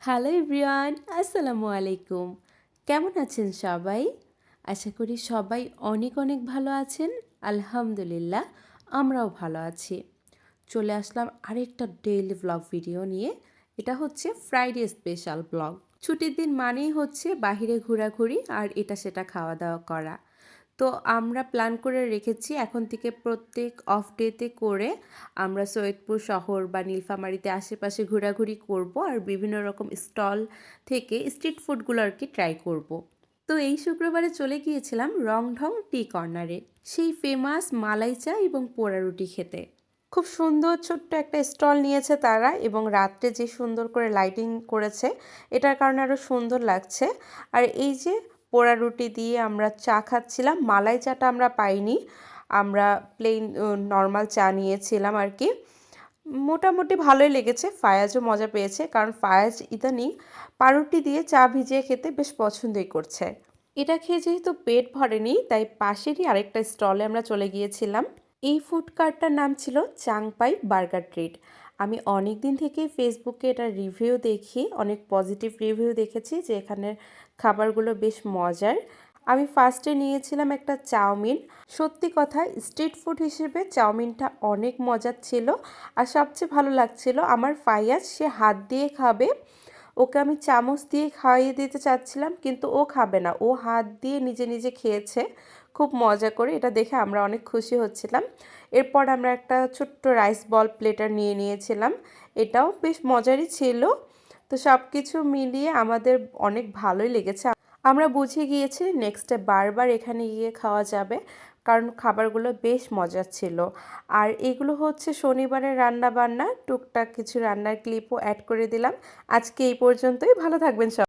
Hello everyone, আসসালামু আলাইকুম। কেমন আছেন সবাই? আশা করি সবাই অনেক অনেক ভালো আছেন। আলহামদুলিল্লাহ, আমরাও ভালো আছি। চলে আসলাম আরেকটা ডেইলি ব্লগ ভিডিও নিয়ে। এটা হচ্ছে ফ্রাইডে স্পেশাল ব্লগ। ছুটির দিন মানেই হচ্ছে বাহিরে ঘোরাঘুরি আর এটা সেটা খাওয়া দাওয়া করা। তো আমরা প্ল্যান করে রেখেছি এখন থেকে প্রত্যেক অফ ডেতে করে আমরা সৈয়দপুর শহর বা নীলফামারীতে আশেপাশে ঘোরাঘুরি করব আর বিভিন্ন রকম স্টল থেকে স্ট্রিট ফুডগুলো আর কি ট্রাই করব। তো এই শুক্রবারে চলে গিয়েছিলাম রংঢং টি কর্নারে, সেই ফেমাস মালাই চা এবং পোড়া রুটি খেতে। খুব সুন্দর ছোট্ট একটা স্টল নিয়েছে তারা এবং রাত্রে যে সুন্দর করে লাইটিং করেছে এটার কারণে আরও সুন্দর লাগছে। আর এই যে পোড়া রুটি দিয়ে আমরা চা খাচ্ছিলাম, মালাই চাটা আমরা পাইনি, আমরা প্লেন নর্মাল চা নিয়েছিলাম আর কি। মোটামুটি ভালোই লেগেছে, ফায়াজও মজা পেয়েছে কারণ ফায়াজ ইদানিং পাউরুটি দিয়ে চা ভিজিয়ে খেতে বেশ পছন্দই করছে। এটা খেয়ে যেহেতু পেট ভরেনি তাই পাশেরই আরেকটা স্টলে আমরা চলে গিয়েছিলাম। এই ফুড কার্টটার নাম ছিল চাংপাই বার্গার ট্রিট। আমি অনেক দিন থেকে ফেসবুকে এটার রিভিউ দেখি, অনেক পজিটিভ রিভিউ দেখেছি যে এখানের খাবারগুলো বেশ মজার। আমি ফার্স্টে নিয়েছিলাম একটা চাউমিন। সত্যি কথা, স্ট্রিট ফুড হিসেবে চাউমিনটা অনেক মজার ছিল। আর সবচেয়ে ভালো লাগছিল আমার ফাইয়াজ, সে হাত দিয়ে খাবে। ওকে আমি চামচ দিয়ে খাইয়ে দিতে চাচ্ছিলাম কিন্তু ও খাবে না, ও হাত দিয়ে নিজে নিজে খেয়েছে খুব মজা করে। এটা দেখে আমরা অনেক খুশি হচ্ছিলাম। এরপর আমরা একটা ছোট্ট রাইস বল প্লেটার নিয়ে নিয়েছিলাম, এটাও বেশ মজারই ছিল। তো সব কিছু মিলিয়ে আমাদের অনেক ভালোই লেগেছে। আমরা বুঝে গিয়েছি নেক্সটে বারবার এখানে গিয়ে খাওয়া যাবে কারণ খাবারগুলো বেশ মজার ছিল। আর এগুলো হচ্ছে শনিবারের রান্না বান্না, টুকটাক কিছু রান্নার ক্লিপও অ্যাড করে দিলাম। আজকে এই পর্যন্তই, ভালো থাকবেন সবাই।